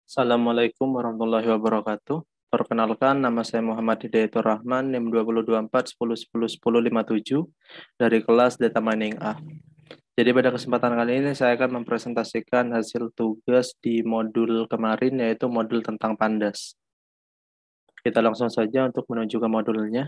Assalamualaikum warahmatullahi wabarakatuh. Perkenalkan, nama saya Muhammad Hidayatur Rahman, NIM 2024 10 10 10 57 dari kelas Data Mining A. Jadi pada kesempatan kali ini saya akan mempresentasikan hasil tugas di modul kemarin, yaitu modul tentang Pandas. Kita langsung saja untuk menuju ke modulnya.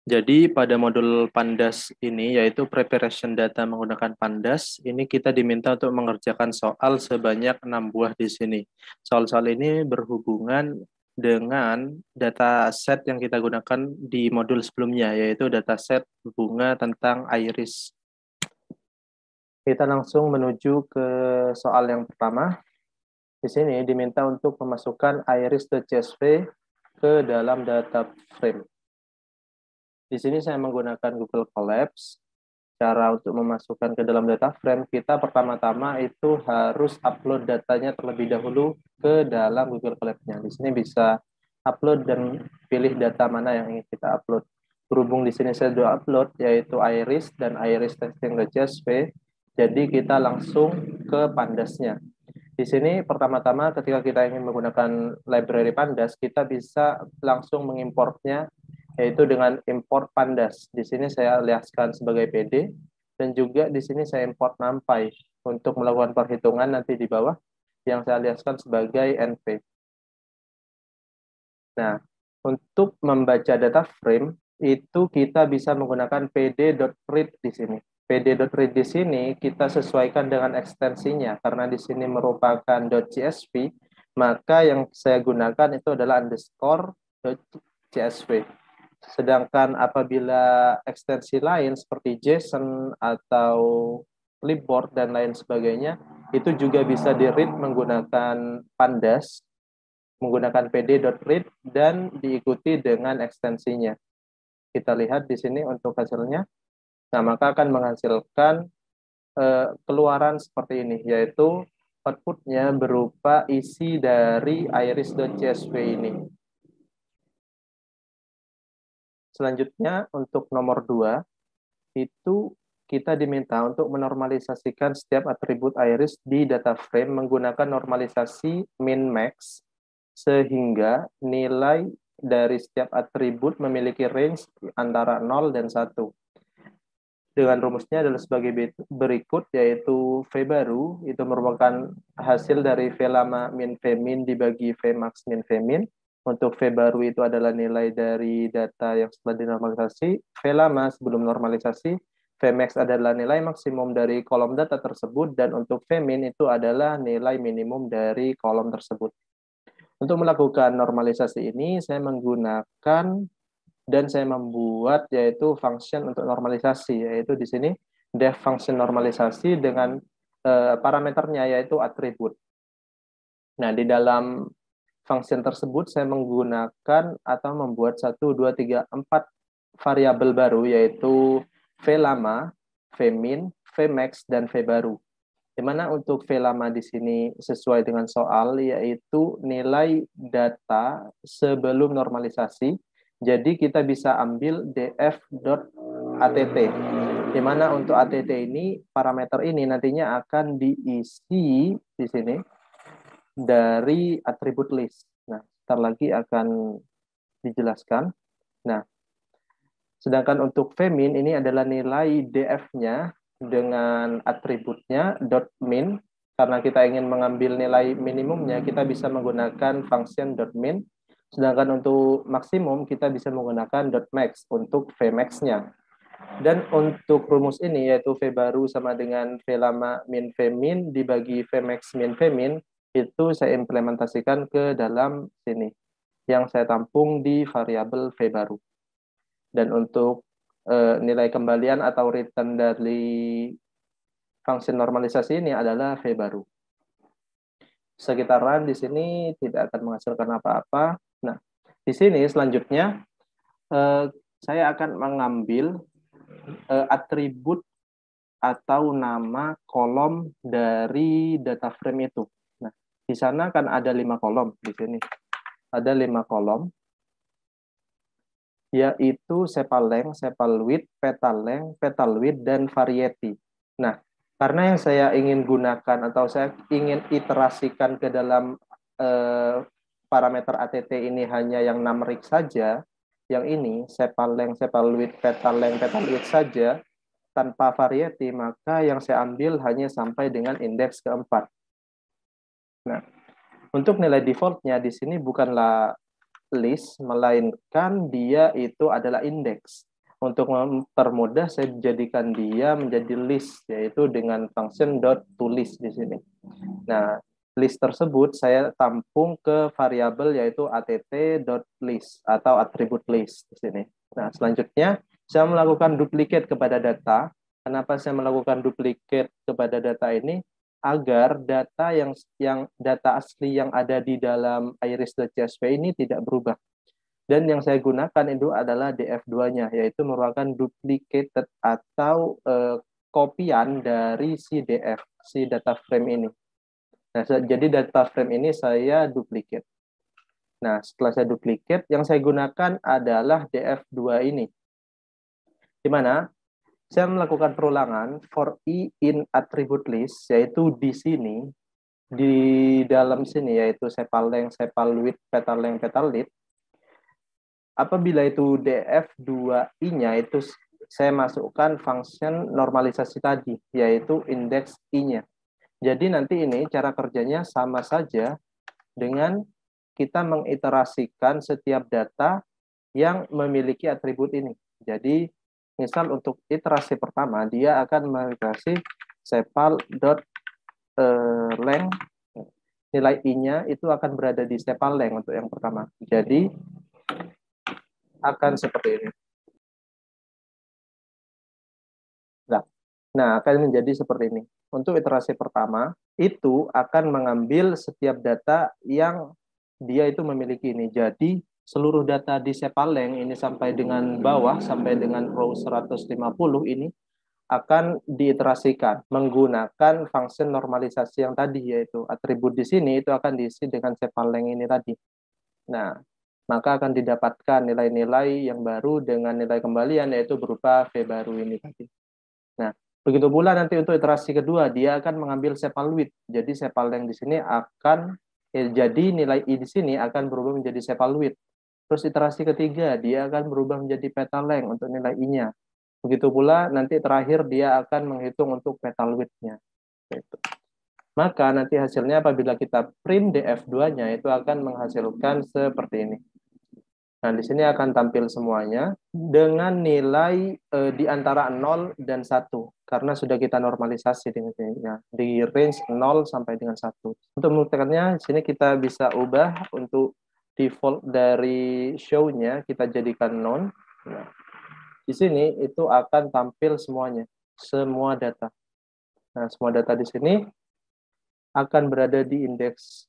Jadi pada modul Pandas ini, yaitu preparation data menggunakan Pandas, ini kita diminta untuk mengerjakan soal sebanyak 6 buah di sini. Soal-soal ini berhubungan dengan data set yang kita gunakan di modul sebelumnya, yaitu data set bunga tentang iris. Kita langsung menuju ke soal yang pertama. Di sini diminta untuk memasukkan iris.csv ke dalam data frame. Di sini saya menggunakan Google Colabs. Cara untuk memasukkan ke dalam data frame, kita pertama-tama itu harus upload datanya terlebih dahulu ke dalam Google Colabs-nya. Di sini bisa upload dan pilih data mana yang ingin kita upload. Berhubung di sini saya sudah upload, yaitu iris dan iris testing.csv, jadi kita langsung ke Pandasnya. Di sini pertama-tama ketika kita ingin menggunakan library Pandas, kita bisa langsung mengimportnya, yaitu dengan import Pandas. Di sini saya lihatkan sebagai PD, dan juga di sini saya import NumPy untuk melakukan perhitungan nanti di bawah, yang saya lihatkan sebagai NV. Nah, untuk membaca data frame, itu kita bisa menggunakan pd.read di sini. pd.read di sini kita sesuaikan dengan ekstensinya, karena di sini merupakan .csv, maka yang saya gunakan itu adalah _.csv. Sedangkan apabila ekstensi lain seperti JSON atau clipboard dan lain sebagainya, itu juga bisa di-read menggunakan Pandas, menggunakan pd.read dan diikuti dengan ekstensinya. Kita lihat di sini untuk hasilnya. Nah, maka akan menghasilkan keluaran seperti ini, yaitu outputnya berupa isi dari iris.csv ini. Selanjutnya, untuk nomor 2, itu kita diminta untuk menormalisasikan setiap atribut iris di data frame menggunakan normalisasi min-max, sehingga nilai dari setiap atribut memiliki range antara 0 dan 1. Dengan rumusnya adalah sebagai berikut, yaitu V baru itu merupakan hasil dari V lama min V min dibagi V max min V min. Untuk V baru itu adalah nilai dari data yang setelah dinormalisasi. V lama sebelum normalisasi. V max adalah nilai maksimum dari kolom data tersebut. Dan untuk V min itu adalah nilai minimum dari kolom tersebut. Untuk melakukan normalisasi ini, saya menggunakan dan saya membuat yaitu function untuk normalisasi, yaitu di sini def function normalisasi dengan parameternya yaitu atribut. Nah, di dalam function tersebut saya menggunakan atau membuat 1, 2, 3, 4 variabel baru, yaitu V lama, V min, V max, dan V baru. Di mana untuk V lama di sini sesuai dengan soal, yaitu nilai data sebelum normalisasi. Jadi kita bisa ambil df.att, di mana untuk att ini, parameter ini nantinya akan diisi di sini dari atribut list. Nah, ntar lagi akan dijelaskan. Nah, sedangkan untuk vmin ini adalah nilai df-nya dengan atributnya .min. Karena kita ingin mengambil nilai minimumnya, kita bisa menggunakan function .min. Sedangkan untuk maksimum, kita bisa menggunakan .max untuk Vmax-nya. Dan untuk rumus ini, yaitu V baru sama dengan V lama min V min dibagi Vmax min V min, itu saya implementasikan ke dalam sini, yang saya tampung di variabel V baru. Dan untuk nilai kembalian atau return dari function normalisasi ini adalah V baru. Sekitaran di sini tidak akan menghasilkan apa-apa. Nah, di sini selanjutnya saya akan mengambil atribut atau nama kolom dari data frame itu. Nah, di sana kan ada 5 kolom di sini. Ada 5 kolom, yaitu sepal length, sepal width, petal length, petal width, dan variety. Nah, karena yang saya ingin gunakan atau saya ingin iterasikan ke dalam parameter ATT ini hanya yang numerik saja, yang ini sepal length, sepal width, petal length, petal width saja, tanpa variety, maka yang saya ambil hanya sampai dengan indeks keempat. Nah, untuk nilai defaultnya di sini bukanlah list, melainkan dia itu adalah indeks. Untuk mempermudah, saya jadikan dia menjadi list, yaitu dengan function .toList di sini. Nah, list tersebut saya tampung ke variabel yaitu att.list atau atribut list di sini. Nah, selanjutnya saya melakukan duplicate kepada data. Kenapa saya melakukan duplicate kepada data ini? Agar data yang data asli yang ada di dalam iris.csv ini tidak berubah. Dan yang saya gunakan itu adalah df2-nya, yaitu merupakan duplicated atau kopian dari si df, si data frame ini. Nah, jadi data frame ini saya duplicate. Nah, setelah saya duplicate, yang saya gunakan adalah df2 ini. Di mana saya melakukan perulangan for i in attribute list, yaitu di sini, di dalam sini, yaitu sepal length, sepal width, petal length, petal width. Apabila itu df2i-nya itu saya masukkan function normalisasi tadi, yaitu indeks i-nya. Jadi nanti ini cara kerjanya sama saja dengan kita mengiterasikan setiap data yang memiliki atribut ini. Jadi misal untuk iterasi pertama dia akan mengiterasi sepal dot length, nilai i-nya itu akan berada di sepal length untuk yang pertama. Jadi akan seperti ini. Nah, akan menjadi seperti ini. Untuk iterasi pertama, itu akan mengambil setiap data yang dia itu memiliki ini. Jadi, seluruh data di sepal length ini sampai dengan bawah, sampai dengan row 150 ini, akan diiterasikan menggunakan fungsi normalisasi yang tadi, yaitu atribut di sini itu akan diisi dengan sepal length ini tadi. Nah, maka akan didapatkan nilai-nilai yang baru dengan nilai kembalian, yaitu berupa V baru ini tadi. Nah, begitu pula nanti untuk iterasi kedua, dia akan mengambil sepal width. Jadi sepal length di sini akan, jadi nilai i di sini akan berubah menjadi sepal width. Terus iterasi ketiga, dia akan berubah menjadi petal length untuk nilai i-nya. Begitu pula nanti terakhir dia akan menghitung untuk petal width-nya. Maka nanti hasilnya apabila kita print df2-nya itu akan menghasilkan seperti ini. Nah, di sini akan tampil semuanya dengan nilai di antara 0 dan 1 karena sudah kita normalisasi di range 0 sampai dengan 1. Untuk membuktikannya, di sini kita bisa ubah untuk default dari show-nya kita jadikan none. Nah, di sini itu akan tampil semuanya, semua data. Nah, semua data di sini akan berada di indeks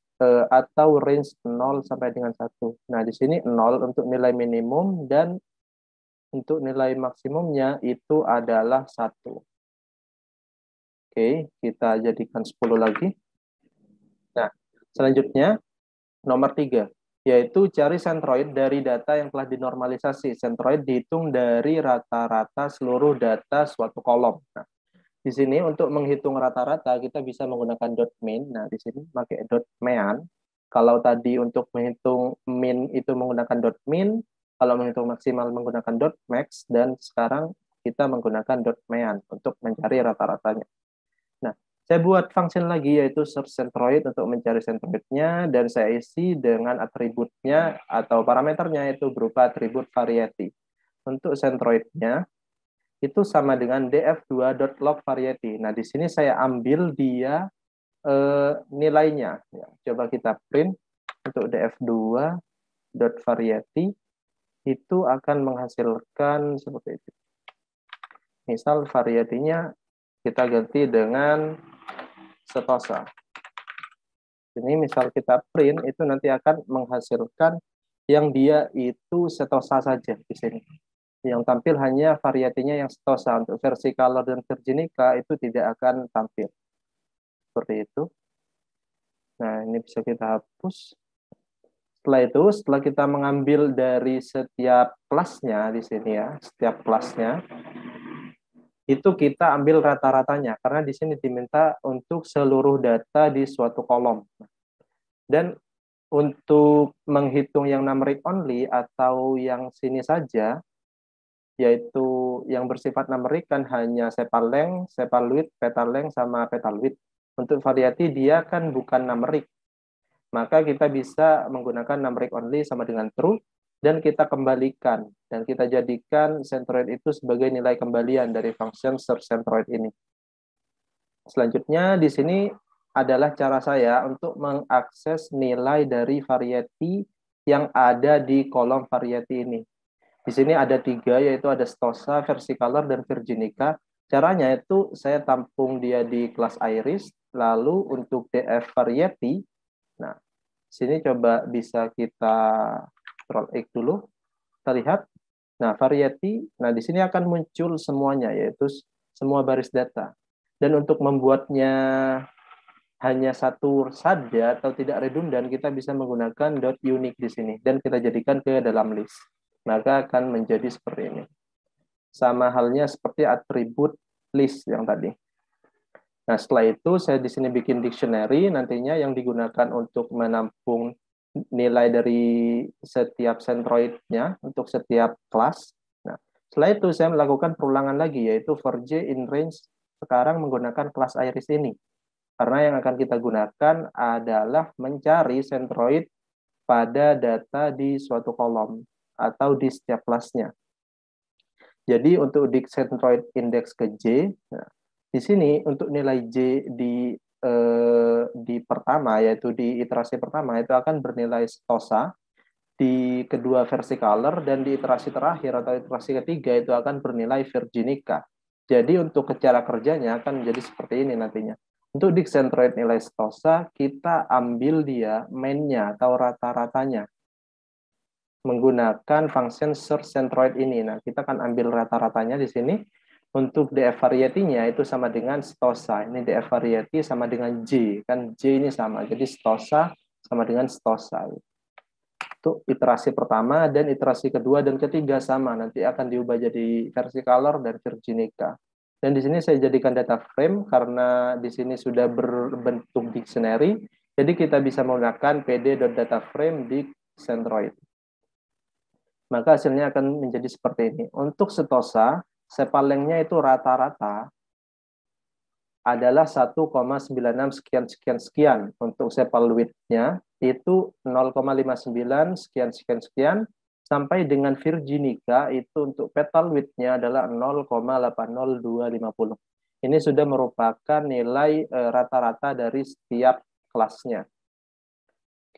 atau range 0 sampai dengan 1. Nah, di sini 0 untuk nilai minimum dan untuk nilai maksimumnya itu adalah 1. Oke, kita jadikan 10 lagi. Nah, selanjutnya nomor 3, yaitu cari centroid dari data yang telah dinormalisasi. Centroid dihitung dari rata-rata seluruh data suatu kolom. Nah, di sini untuk menghitung rata-rata kita bisa menggunakan .min. Nah, di sini pakai .mean. Kalau tadi untuk menghitung min itu menggunakan .min, kalau menghitung maksimal menggunakan .max, dan sekarang kita menggunakan .mean untuk mencari rata-ratanya. Nah, saya buat function lagi yaitu search centroid untuk mencari centroidnya, dan saya isi dengan atributnya atau parameternya itu berupa atribut variety. Untuk centroidnya itu sama dengan df2.log variety. Nah, di sini saya ambil dia nilainya. Ya, coba kita print untuk df2.variety itu akan menghasilkan seperti itu. Misal variety-nya kita ganti dengan setosa. Ini misal kita print itu nanti akan menghasilkan yang dia itu setosa saja di sini. Yang tampil hanya variatinya yang setosa. Untuk versi color dan virginica itu tidak akan tampil. Seperti itu. Nah, ini bisa kita hapus. Setelah itu, setelah kita mengambil dari setiap kelasnya di sini ya, setiap kelasnya, itu kita ambil rata-ratanya. Karena di sini diminta untuk seluruh data di suatu kolom. Dan Untuk menghitung yang numeric only atau yang sini saja, yaitu yang bersifat numerik kan hanya sepal length, sepal width, petal length, sama petal width. Untuk variety dia kan bukan numerik, maka kita bisa menggunakan numeric only sama dengan true, dan kita kembalikan, dan kita jadikan centroid itu sebagai nilai kembalian dari function search centroid ini. Selanjutnya di sini adalah cara saya untuk mengakses nilai dari variety yang ada di kolom variety ini. Di sini ada 3, yaitu ada Stosa, Versicolor, dan Virginica. Caranya itu saya tampung dia di kelas Iris, lalu untuk DF variety, nah, sini coba bisa kita scroll X dulu, kita lihat. Nah, variety, nah di sini akan muncul semuanya, yaitu semua baris data. Dan untuk membuatnya hanya satu saja atau tidak redundan, kita bisa menggunakan dot unique di sini dan kita jadikan ke dalam list. Maka akan menjadi seperti ini. Sama halnya seperti atribut list yang tadi. Nah, setelah itu saya di sini bikin dictionary nantinya yang digunakan untuk menampung nilai dari setiap centroidnya untuk setiap kelas. Nah, setelah itu saya melakukan perulangan lagi, yaitu for j in range sekarang menggunakan kelas iris ini. Karena yang akan kita gunakan adalah mencari centroid pada data di suatu kolom atau di setiap kelasnya. Jadi untuk di centroid index ke J, nah, di sini untuk nilai J di pertama, yaitu di iterasi pertama, itu akan bernilai stosa, di kedua versicolor, dan di iterasi terakhir atau iterasi ketiga itu akan bernilai virginica. Jadi untuk cara kerjanya akan menjadi seperti ini nantinya. Untuk di centroid nilai stosa, kita ambil dia main-nya atau rata-ratanya menggunakan function search centroid ini. Nah, kita akan ambil rata-ratanya di sini. Untuk DF variety-nya itu sama dengan stosa. Ini DF variety sama dengan J. Kan J ini sama. Jadi stosa sama dengan stosa. Itu iterasi pertama, dan iterasi kedua dan ketiga sama. Nanti akan diubah jadi versicolor dan virginica. Dan di sini saya jadikan data frame karena di sini sudah berbentuk dictionary. Jadi kita bisa menggunakan pd.dataframe di centroid. Maka hasilnya akan menjadi seperti ini. Untuk setosa, sepalengnya itu rata-rata adalah 1,96 sekian. Untuk sepal width-nya itu 0,59 sekian, sampai dengan virginica itu untuk petal width-nya adalah 0,80250. Ini sudah merupakan nilai rata-rata dari setiap kelasnya.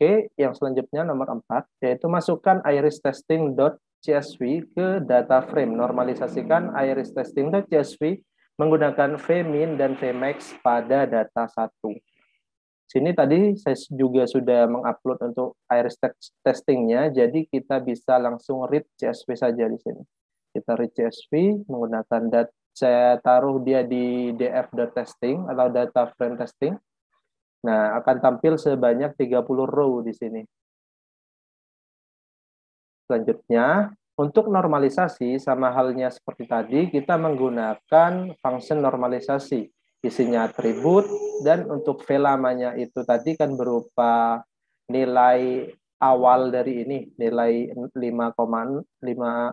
Oke, yang selanjutnya nomor 4, yaitu masukkan iris testing.csv ke data frame. Normalisasikan iris testing.csv menggunakan vmin dan vmax pada data 1. Sini tadi saya juga sudah mengupload untuk iris testingnya, jadi kita bisa langsung read CSV saja di sini. Kita read CSV menggunakan data, saya taruh dia di df.testing atau data frame testing. Nah, akan tampil sebanyak 30 row di sini. Selanjutnya, untuk normalisasi, sama halnya seperti tadi, kita menggunakan function normalisasi. Isinya atribut, dan untuk v lamanya itu tadi kan berupa nilai awal dari ini, nilai 5,0, 3,5,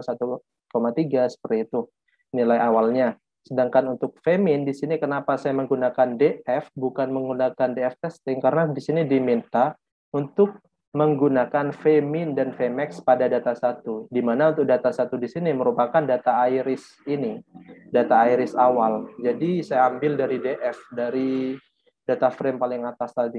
1,3, seperti itu nilai awalnya. Sedangkan untuk vmin di sini kenapa saya menggunakan df bukan menggunakan df testing, karena di sini diminta untuk menggunakan vmin dan vmax pada data 1, di mana untuk data 1 di sini merupakan data iris ini, data iris awal. Jadi saya ambil dari df, dari data frame paling atas tadi,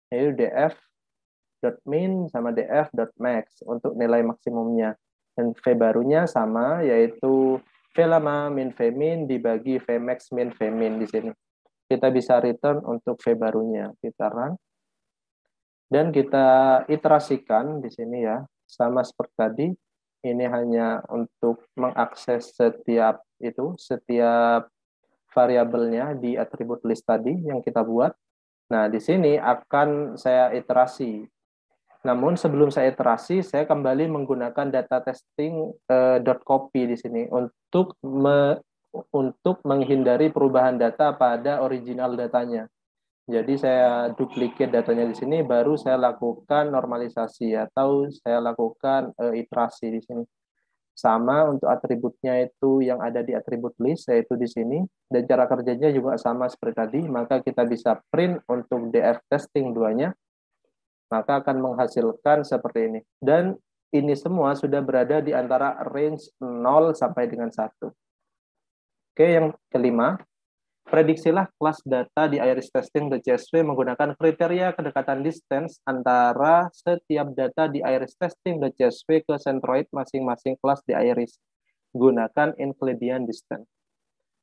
yaitu df.min sama df.max untuk nilai maksimumnya. Dan v barunya sama, yaitu v lama min vmin dibagi vmax min vmin di sini. Kita bisa return untuk v barunya. Kita run. Dan kita iterasikan di sini ya, sama seperti tadi. Ini hanya untuk mengakses setiap variabelnya di atribut list tadi yang kita buat. Nah, di sini akan saya iterasi. Namun sebelum saya iterasi, saya kembali menggunakan data testing .copy di sini untuk menghindari perubahan data pada original datanya. Jadi saya duplicate datanya di sini, baru saya lakukan normalisasi atau saya lakukan iterasi di sini. Sama untuk atributnya itu yang ada di atribut list, yaitu di sini. Dan cara kerjanya juga sama seperti tadi, maka kita bisa print untuk df testing 2-nya, maka akan menghasilkan seperti ini. Dan ini semua sudah berada di antara range 0 sampai dengan 1. Oke, yang kelima, prediksilah kelas data di iris testing.csv menggunakan kriteria kedekatan distance antara setiap data di iris testing.csv ke centroid masing-masing kelas di iris. Gunakan Euclidean distance.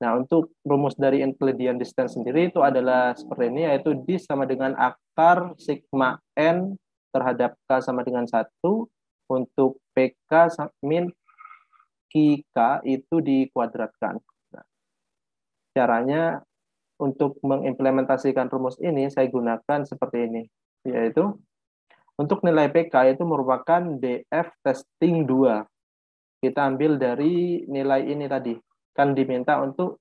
Nah, untuk rumus dari Euclidean distance sendiri itu adalah seperti ini, yaitu D sama dengan akar sigma N terhadap K sama dengan 1, untuk PK min QK itu dikuadratkan. Nah, caranya untuk mengimplementasikan rumus ini saya gunakan seperti ini, yaitu untuk nilai PK itu merupakan df testing 2. Kita ambil dari nilai ini tadi, kan diminta untuk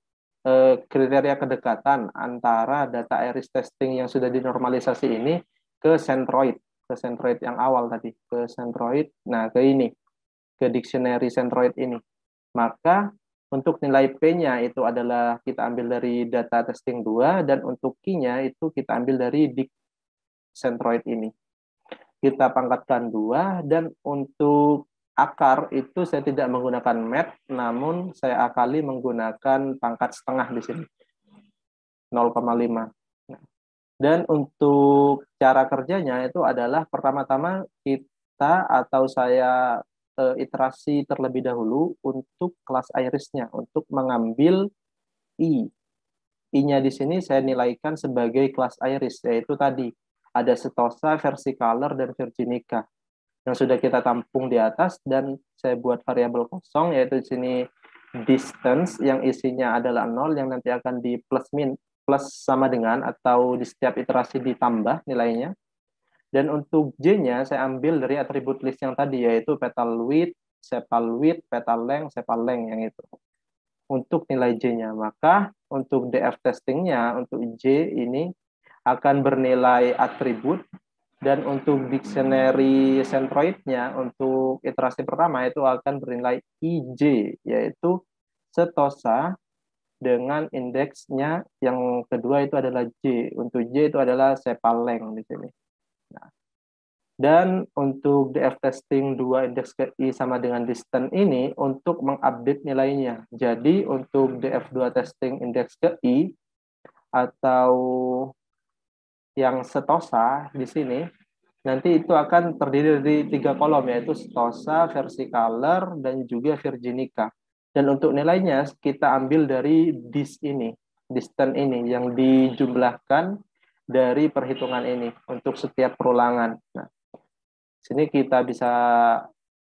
kriteria kedekatan antara data iris testing yang sudah dinormalisasi ini ke centroid yang awal tadi, ke centroid, nah ke ini, ke dictionary centroid ini. Maka untuk nilai P-nya itu adalah kita ambil dari data testing 2, dan untuk Q-nya itu kita ambil dari dict centroid ini. Kita pangkatkan 2, dan untuk akar itu saya tidak menggunakan mat, namun saya akali menggunakan pangkat setengah di sini, 0,5. Dan untuk cara kerjanya itu adalah pertama-tama kita atau saya iterasi terlebih dahulu untuk kelas irisnya, untuk mengambil I. I-nya di sini saya nilaikan sebagai kelas iris, yaitu tadi ada Setosa, Versicolor, dan Virginica yang sudah kita tampung di atas, dan saya buat variabel kosong, yaitu di sini distance yang isinya adalah 0, yang nanti akan di plus sama dengan atau di setiap iterasi ditambah nilainya. Dan untuk J-nya saya ambil dari atribut list yang tadi, yaitu petal width, sepal width, petal length, sepal length, yang itu untuk nilai J-nya. Maka untuk df testingnya untuk J ini akan bernilai atribut, dan untuk dictionary centroid-nya untuk iterasi pertama itu akan bernilai IJ, yaitu Setosa dengan indeksnya yang kedua itu adalah J. Untuk J itu adalah sepal length di sini. Nah, dan untuk df testing 2 indeks ke I sama dengan distance ini untuk mengupdate nilainya. Jadi untuk df2 testing indeks ke I atau yang Setosa di sini nanti itu akan terdiri dari 3 kolom, yaitu Setosa, Versicolor, dan juga Virginica. Dan untuk nilainya kita ambil dari distance ini yang dijumlahkan dari perhitungan ini untuk setiap perulangan. Nah, sini kita bisa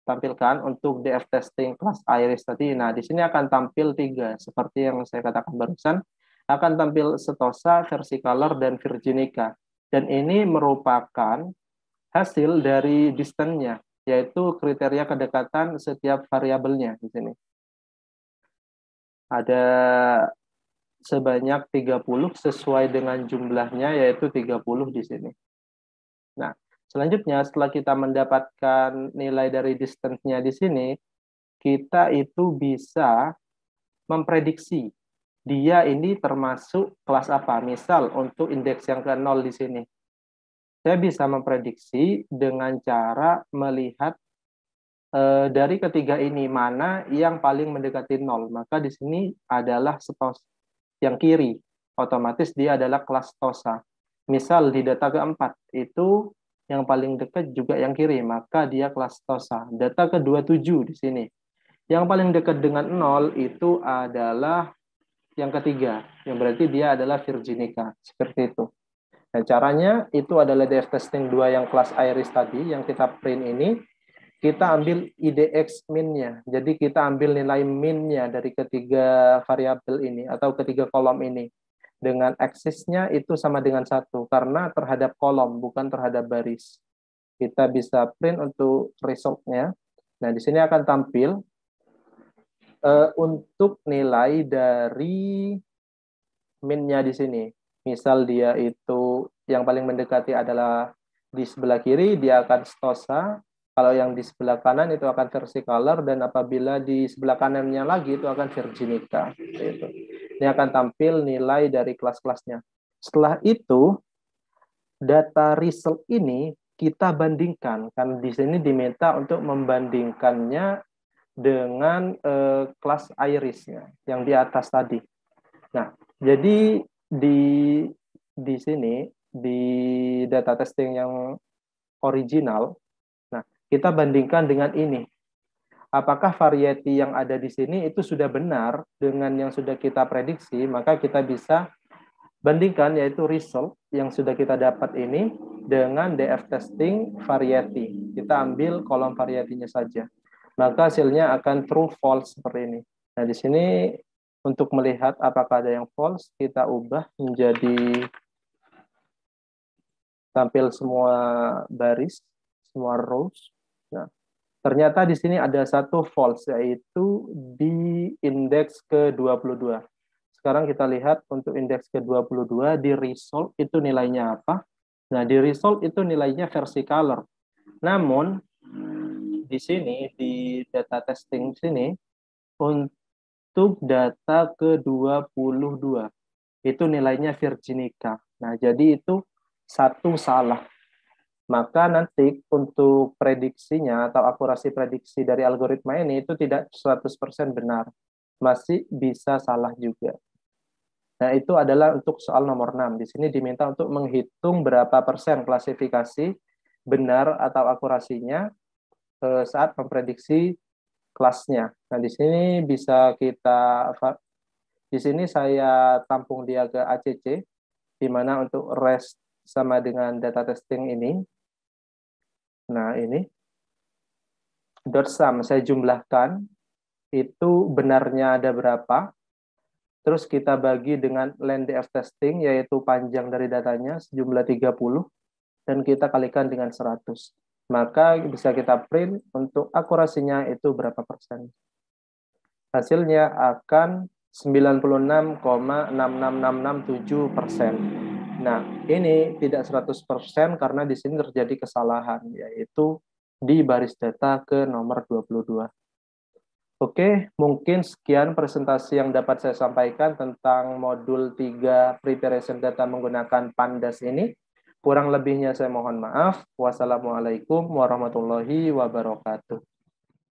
tampilkan untuk df testing kelas iris tadi. Nah, di sini akan tampil 3 seperti yang saya katakan barusan, akan tampil Setosa, Versicolor, dan Virginica. Dan ini merupakan hasil dari distance-nya, yaitu kriteria kedekatan setiap variabelnya di sini. Ada sebanyak 30 sesuai dengan jumlahnya, yaitu 30 di sini. Nah, selanjutnya setelah kita mendapatkan nilai dari distance-nya di sini, kita itu bisa memprediksi dia ini termasuk kelas apa. Misal untuk indeks yang ke-0 di sini, saya bisa memprediksi dengan cara melihat dari ketiga ini mana yang paling mendekati 0. Maka di sini adalah Setosa yang kiri, otomatis dia adalah kelas Setosa. Misal di data keempat itu yang paling dekat juga yang kiri, maka dia kelas Setosa. Data ke-27 di sini, yang paling dekat dengan 0 itu adalah yang ketiga, yang berarti dia adalah Virginica, seperti itu. Nah, caranya itu adalah df testing 2 yang kelas iris tadi, yang kita print ini, kita ambil IDX min-nya. Jadi kita ambil nilai min-nya dari ketiga variabel ini, atau ketiga kolom ini. Dengan aksisnya itu sama dengan 1, karena terhadap kolom, bukan terhadap baris. Kita bisa print untuk result-nya. Nah, di sini akan tampil untuk nilai dari min-nya di sini. Misal dia itu yang paling mendekati adalah di sebelah kiri, dia akan stosa. Kalau yang di sebelah kanan itu akan versicolor, dan apabila di sebelah kanannya lagi itu akan virginica. Gitu. Ini akan tampil nilai dari kelas-kelasnya. Setelah itu, data result ini kita bandingkan. Kan di sini diminta untuk membandingkannya dengan kelas iris-nya yang di atas tadi. Nah, jadi di sini di data testing yang original, nah kita bandingkan dengan ini. Apakah variety yang ada di sini itu sudah benar dengan yang sudah kita prediksi, maka kita bisa bandingkan yaitu result yang sudah kita dapat ini dengan DF testing variety. Kita ambil kolom variety-nya saja. Maka hasilnya akan true false seperti ini. Nah, di sini untuk melihat apakah ada yang false, kita ubah menjadi tampil semua baris, semua rows. Nah, ternyata di sini ada satu false, yaitu di indeks ke-22. Sekarang kita lihat untuk indeks ke-22, di result itu nilainya apa? Nah, di result itu nilainya versicolor. Namun, di sini, di data testing sini, untuk data ke-22, itu nilainya virginica. Nah, jadi itu satu salah. Maka nanti untuk prediksinya atau akurasi prediksi dari algoritma ini itu tidak 100% benar. Masih bisa salah juga. Nah, itu adalah untuk soal nomor 6. Di sini diminta untuk menghitung berapa persen klasifikasi benar atau akurasinya saat memprediksi kelasnya. Nah, di sini bisa kita, di sini saya tampung dia ke ACC, di mana untuk rest sama dengan data testing ini. Nah, ini dot sum saya jumlahkan, itu benarnya ada berapa, terus kita bagi dengan length testing, yaitu panjang dari datanya sejumlah 30, dan kita kalikan dengan 100. Maka bisa kita print untuk akurasinya itu berapa persen. Hasilnya akan 96,66667%. Nah, ini tidak 100% karena di sini terjadi kesalahan, yaitu di baris data ke nomor 22. Oke, mungkin sekian presentasi yang dapat saya sampaikan tentang modul 3 preparation data menggunakan Pandas ini. Kurang lebihnya saya mohon maaf. Wassalamualaikum warahmatullahi wabarakatuh.